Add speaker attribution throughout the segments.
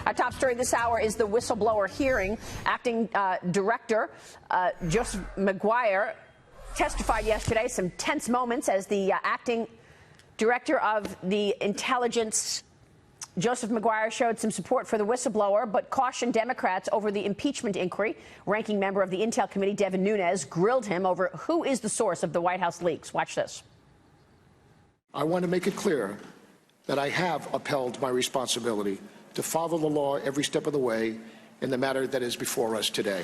Speaker 1: Our top story this hour is the whistleblower hearing. Acting Director Joseph Maguire testified yesterday. Some tense moments as the acting Director of the Intelligence, Joseph Maguire, showed some support for the whistleblower, but cautioned Democrats over the impeachment inquiry. Ranking member of the Intel Committee, Nunes, grilled him over who is the source of the White House leaks. Watch this.
Speaker 2: I want to make it clear that I have upheld my responsibility to follow the law every step of the way in the matter that is before us today.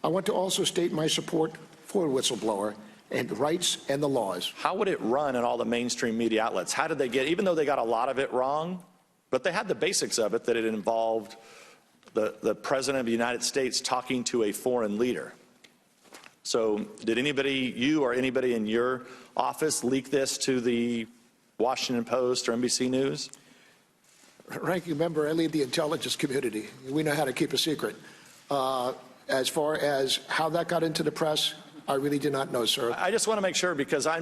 Speaker 2: I want to also state my support for the whistleblower and the rights and the laws.
Speaker 3: How would it run in all the mainstream media outlets? How did they get, even though they got a lot of it wrong, but they had the basics of it, that it involved the President of the United States talking to a foreign leader. So did anybody, you or anybody in your office, leak this to the Washington Post or NBC News?
Speaker 2: Ranking member, I lead the intelligence community. We know how to keep a secret. As far as how that got into the press, I really do not know, sir.
Speaker 3: I just want to make sure, because are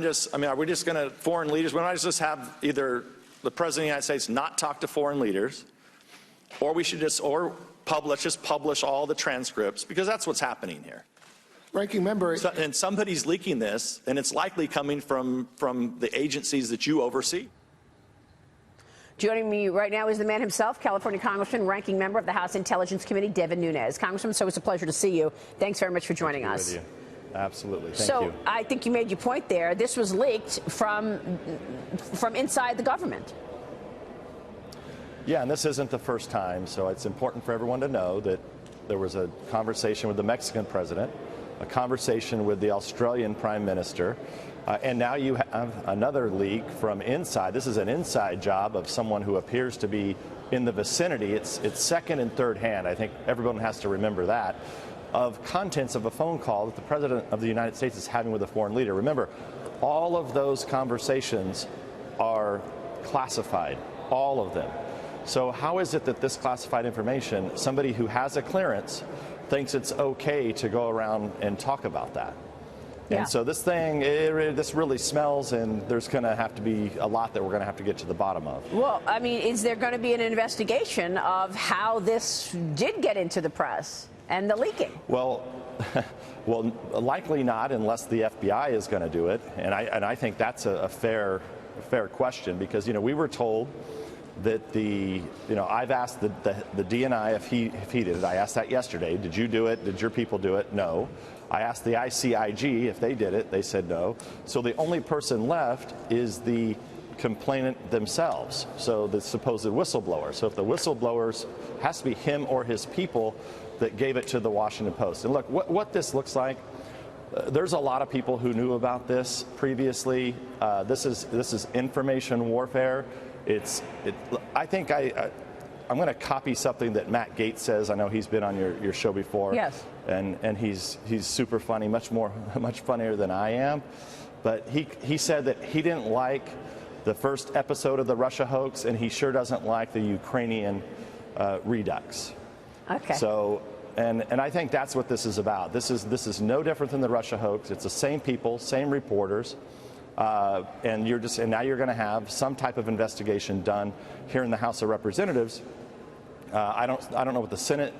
Speaker 3: we just going to, foreign leaders, why not just have either the President of the United States not talk to foreign leaders, or we should just, publish all the transcripts, because that's what's happening here.
Speaker 2: Ranking member.
Speaker 3: And somebody's leaking this, and it's likely coming from the agencies that you oversee.
Speaker 1: Joining me right now is the man himself, California Congressman, ranking member of the House Intelligence Committee, Nunes. Congressman, so it's a pleasure to see you. Thanks very much for joining us.
Speaker 4: With you. Absolutely. Thank you.
Speaker 1: So I think you made your point there. This was leaked from inside the government.
Speaker 4: Yeah, and this isn't the first time, so it's important for everyone to know that there was a conversation with the Mexican president, a conversation with the Australian Prime Minister, and now you have another leak from inside. This is an inside job of someone who appears to be in the vicinity. It's second and third hand. I think everyone has to remember that, of contents of a phone call that the President of the United States is having with a foreign leader. Remember, all of those conversations are classified, all of them. So how is it that this classified information, somebody who has a clearance, thinks it's okay to go around and talk about that? Yeah. And so this thing, this really smells, and there's going to have to be a lot that we're going to have to get to the bottom of.
Speaker 1: Well, I mean, is there going to be an investigation of how this did get into the press and the leaking?
Speaker 4: Well, likely not, unless the FBI is going to do it. And I think that's a fair question, because, we were told that I've asked the DNI if he did it. I asked that yesterday. Did you do it? Did your people do it? No. I asked the ICIG if they did it. They said no. So the only person left is the complainant themselves, so the supposed whistleblower. So if the whistleblowers, has to be him or his people that gave it to the Washington Post. And look, what this looks like, there's a lot of people who knew about this previously. This is information warfare. I think I'm going to copy something that Matt Gaetz says. I know he's been on your show before.
Speaker 1: Yes.
Speaker 4: And he's super funny, much funnier than I am. But he said that he didn't like the first episode of the Russia hoax, and he sure doesn't like the Ukrainian redux.
Speaker 1: Okay.
Speaker 4: So, and I think that's what this is about. This is no different than the Russia hoax. It's the same people, same reporters. And now you're going to have some type of investigation done here in the House of Representatives. I don't know what the Senate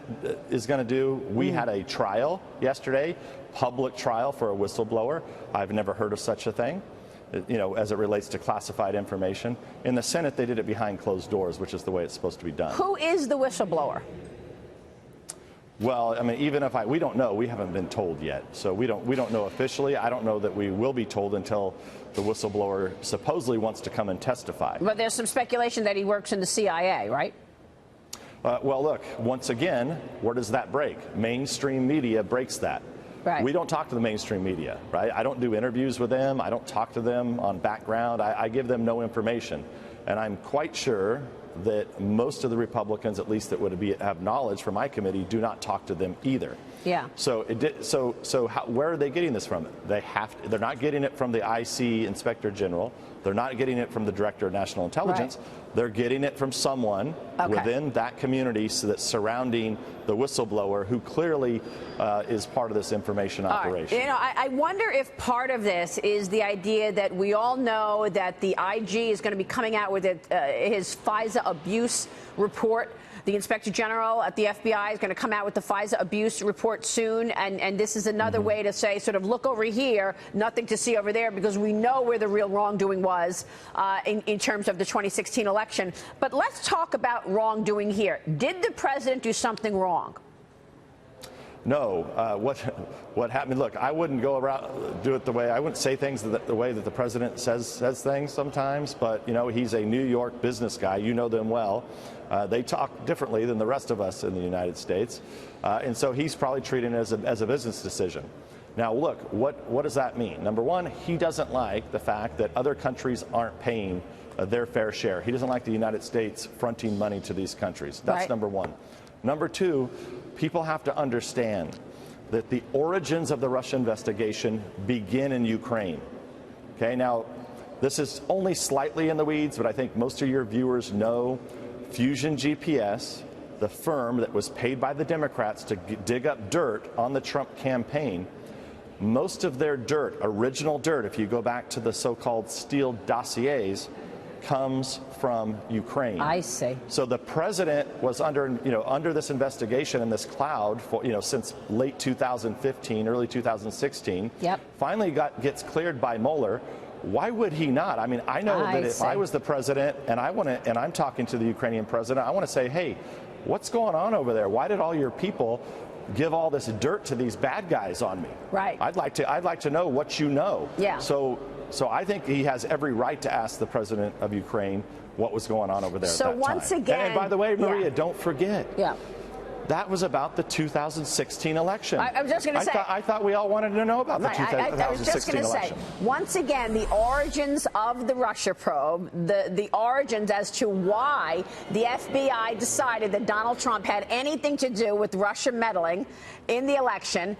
Speaker 4: is going to do. We had a trial yesterday, public trial for a whistleblower. I've never heard of such a thing, as it relates to classified information. In the Senate, they did it behind closed doors, which is the way it's supposed to be done.
Speaker 1: Who is the whistleblower?
Speaker 4: Well, I mean, even if we don't know, we haven't been told yet. So we don't know officially. I don't know that we will be told until the whistleblower supposedly wants to come and testify.
Speaker 1: But there's some speculation that he works in the CIA, right?
Speaker 4: Well, look, once again, where does that break? Mainstream media breaks that.
Speaker 1: Right.
Speaker 4: We don't talk to the mainstream media, right? I don't do interviews with them. I don't talk to them on background. I give them no information. And I'm quite sure that most of the Republicans, at least that would have knowledge from my committee, do not talk to them either.
Speaker 1: Yeah.
Speaker 4: So where are they getting this from? They're not getting it from the IC Inspector General. They're not getting it from the Director of National Intelligence.
Speaker 1: Right.
Speaker 4: They're getting it from someone within that community that's surrounding the whistleblower, who clearly is part of this information operation.
Speaker 1: Right. I wonder if part of this is the idea that we all know that the IG is going to be coming out with his FISA abuse report The Inspector General at the FBI is going to come out with the FISA abuse report soon, and this is another way to say, sort of, look over here, nothing to see over there, because we know where the real wrongdoing was in terms of the 2016 election. But let's talk about wrongdoing here. Did the president do something wrong?
Speaker 4: No. What happened? Look, I wouldn't go around do it the way I wouldn't say things the way that the president says things sometimes. But you know, he's a New York business guy. You know them well. They talk differently than the rest of us in the United States, and so he's probably treating it as a business decision. Now, look, what does that mean? Number one, he doesn't like the fact that other countries aren't paying their fair share. He doesn't like the United States fronting money to these countries. That's
Speaker 1: right.
Speaker 4: Number one. Number two, people have to understand that the origins of the Russia investigation begin in Ukraine. Okay, now, this is only slightly in the weeds, but I think most of your viewers know Fusion GPS, the firm that was paid by the Democrats to dig up dirt on the Trump campaign. Most of their dirt, original dirt, if you go back to the so-called Steele dossiers, comes from Ukraine.
Speaker 1: I see.
Speaker 4: So the president was under this investigation and this cloud for, since late 2015, early 2016.
Speaker 1: Yep.
Speaker 4: Finally gets cleared by Mueller. Why would he not? I mean, I know that if I was the president and I'm talking to the Ukrainian president, I want to say, hey, what's going on over there? Why did all your people give all this dirt to these bad guys on me?
Speaker 1: Right.
Speaker 4: I'd like to know what you know.
Speaker 1: Yeah.
Speaker 4: So I think he has every right to ask the president of Ukraine what was going on over there
Speaker 1: so
Speaker 4: at that
Speaker 1: once
Speaker 4: time.
Speaker 1: again,
Speaker 4: and by the way, Maria, don't forget.
Speaker 1: Yeah.
Speaker 4: That was about the 2016 election.
Speaker 1: I was just going to say.
Speaker 4: I thought we all wanted to know about the 2016
Speaker 1: I was just going to say, once again, the origins of the Russia probe, the origins as to why the FBI decided that Donald Trump had anything to do with Russia meddling in the election,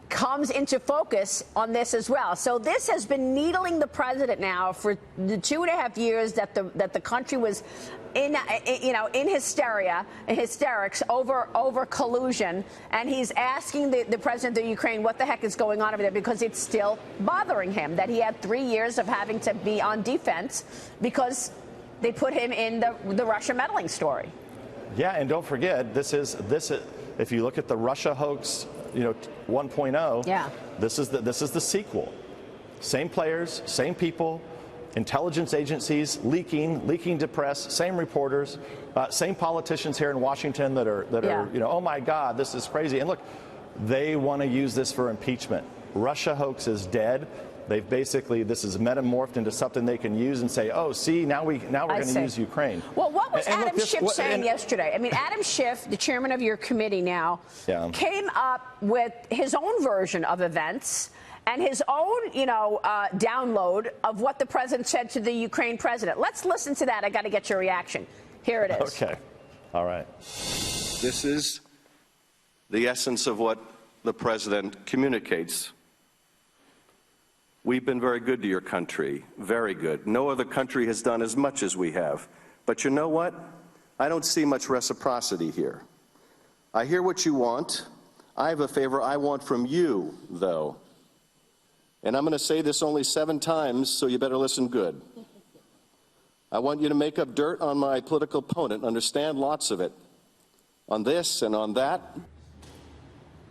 Speaker 1: comes into focus on this as well. So this has been needling the president now for the 2.5 years that the country was in hysterics over collusion, and he's asking the president of Ukraine what the heck is going on over there, because it's still bothering him that he had 3 years of having to be on defense because they put him in the Russia meddling story.
Speaker 4: Yeah, and don't forget, this is if you look at the Russia hoax, 1.0.
Speaker 1: Yeah.
Speaker 4: This is the sequel. Same players, same people, intelligence agencies leaking to press, same reporters, same politicians here in Washington that are oh my God, this is crazy. And look, they want to use this for impeachment. Russia hoax is dead. They've basically, this is metamorphed into something they can use and say, oh, see, now we're going to use Ukraine.
Speaker 1: Well, what was Adam Schiff saying yesterday? I mean, Adam Schiff, the chairman of your committee now, came up with his own version of events and his own, download of what the president said to the Ukraine president. Let's listen to that. I got to get your reaction. Here it is.
Speaker 4: Okay. All right.
Speaker 5: This is the essence of what the president communicates. We've been very good to your country, very good. No other country has done as much as we have. But you know what? I don't see much reciprocity here. I hear what you want. I have a favor I want from you, though. And I'm going to say this only 7 times, so you better listen good. I want you to make up dirt on my political opponent, understand, lots of it, on this and on that.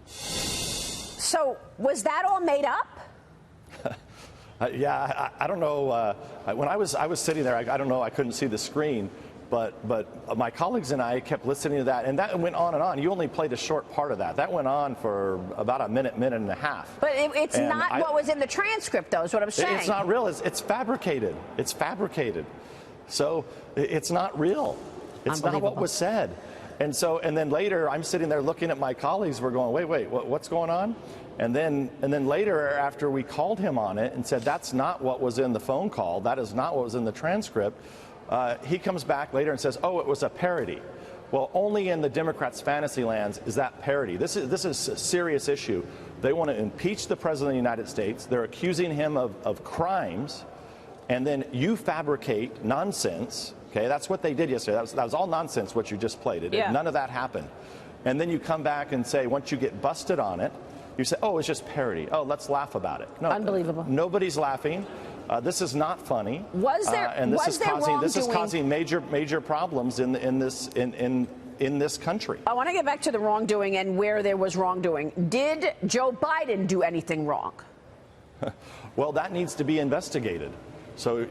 Speaker 1: So was that all made up?
Speaker 4: Yeah, I don't know. When I was sitting there, I don't know. I couldn't see the screen, but my colleagues and I kept listening to that, and that went on and on. You only played a short part of that. That went on for about a minute and a half.
Speaker 1: But it's not what was in the transcript, though, is what I'm saying.
Speaker 4: It's not real. It's fabricated. It's fabricated. So it's not real. It's not what was said. And then later, I'm sitting there looking at my colleagues. We're going, wait, what's going on? And then later, after we called him on it and said that's not what was in the phone call, that is not what was in the transcript, he comes back later and says, oh, it was a parody. Well, only in the Democrats' fantasy lands is that parody. This is a serious issue. They want to impeach the president of the United States. They're accusing him of crimes, and then you fabricate nonsense. Okay, that's what they did yesterday. That was all nonsense, what you just played. None of that happened. And then you come back and say, once you get busted on it, you say, oh, it's just parody. Oh, let's laugh about it. No,
Speaker 1: unbelievable.
Speaker 4: Nobody's laughing. This is not funny.
Speaker 1: Was there?
Speaker 4: And this is causing major problems in in this country.
Speaker 1: I want to get back to the wrongdoing and where there was wrongdoing. Did Joe Biden do anything wrong?
Speaker 4: Well, that needs to be investigated. So,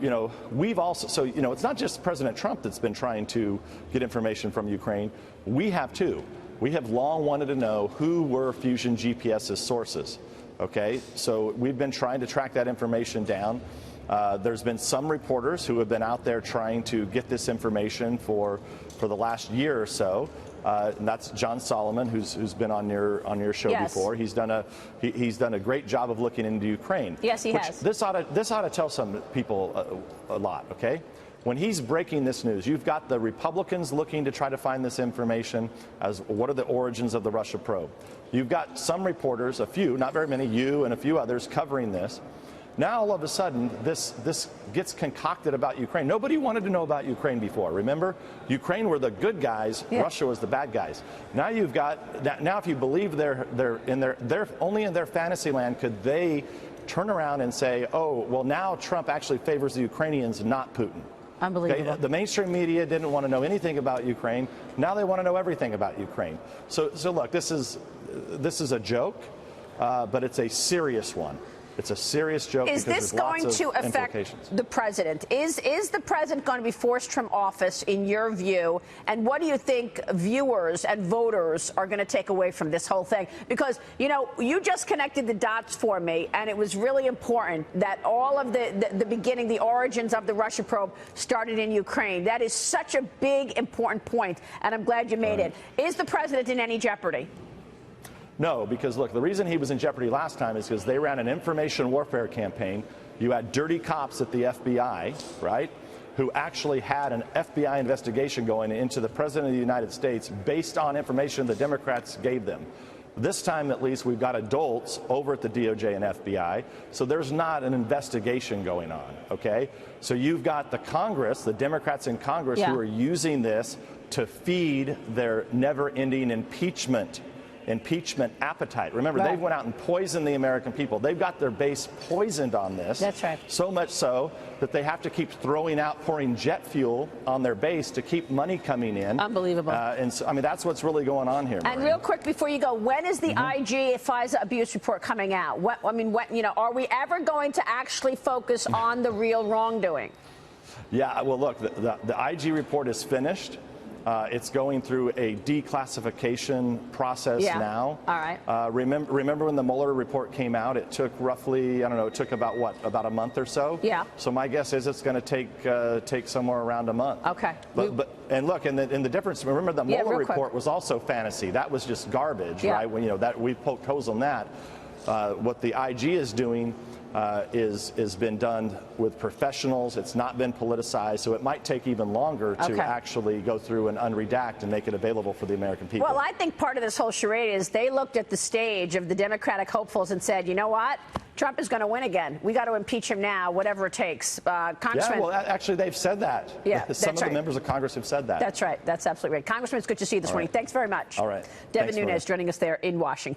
Speaker 4: we've also, it's not just President Trump that's been trying to get information from Ukraine. We have too. We have long wanted to know who were Fusion GPS's sources. Okay, so we've been trying to track that information down. There's been some reporters who have been out there trying to get this information for the last year or so. And that's John Solomon, who's been on your show before. He's done a great job of looking into Ukraine.
Speaker 1: Yes, he has.
Speaker 4: This ought to tell some people a lot. Okay, when he's breaking this news, you've got the Republicans looking to try to find this information as what are the origins of the Russia probe. You've got some reporters, a few, not very many, you and a few others covering this. Now, all of a sudden, this gets concocted about Ukraine. Nobody wanted to know about Ukraine before. Remember, Ukraine were the good guys. Yeah. Russia was the bad guys. Now you've got now, if you believe they're only in their fantasy land, could they turn around and say, oh, well, now Trump actually favors the Ukrainians, not Putin.
Speaker 1: Unbelievable.
Speaker 4: Okay, the mainstream media didn't want to know anything about Ukraine. Now they want to know everything about Ukraine. So look, this is a joke, but it's a serious one. It's a serious joke.
Speaker 1: Is this going to affect the president? Is the president going to be forced from office, in your view? And what do you think viewers and voters are going to take away from this whole thing? Because, you just connected the dots for me, and it was really important that all of the beginning, the origins of the Russia probe started in Ukraine. That is such a big, important point, and I'm glad you made it. Is the president in any jeopardy?
Speaker 4: No, because look, the reason he was in jeopardy last time is because they ran an information warfare campaign. You had dirty cops at the FBI, right, who actually had an FBI investigation going into the President of the United States based on information the Democrats gave them. This time, at least, we've got adults over at the DOJ and FBI, so there's not an investigation going on, okay? So you've got the Congress, the Democrats in Congress, who are using this to feed their never-ending impeachment appetite. Remember, they went out and poisoned the American people. They've got their base poisoned on this.
Speaker 1: That's right.
Speaker 4: So much so that they have to keep pouring jet fuel on their base to keep money coming in.
Speaker 1: Unbelievable.
Speaker 4: And so, that's what's really going on here.
Speaker 1: And real quick before you go, when is the IG FISA abuse report coming out? Are we ever going to actually focus on the real wrongdoing?
Speaker 4: Yeah, well, look, the IG report is finished. It's going through a declassification process now.
Speaker 1: All right.
Speaker 4: Remember when the Mueller report came out? It took roughly, it took about a month or so?
Speaker 1: Yeah.
Speaker 4: So my guess is it's going to take somewhere around a month.
Speaker 1: Okay.
Speaker 4: And look, and the difference, remember the Mueller report was also fantasy. That was just garbage, right? When, that we poked holes on that. What the IG is doing is been done with professionals. It's not been politicized, so it might take even longer to actually go through and unredact and make it available for the American people.
Speaker 1: Well, I think part of this whole charade is they looked at the stage of the Democratic hopefuls and said, you know what? Trump is going to win again. We got to impeach him now, whatever it takes. Congressman.
Speaker 4: Yeah, well, actually, they've said that.
Speaker 1: Yeah,
Speaker 4: Some of the members of Congress have said that.
Speaker 1: That's right. That's absolutely right. Congressman, it's good to see you this morning. Thanks very much.
Speaker 4: All right.
Speaker 1: Devin Nunes joining us there in Washington.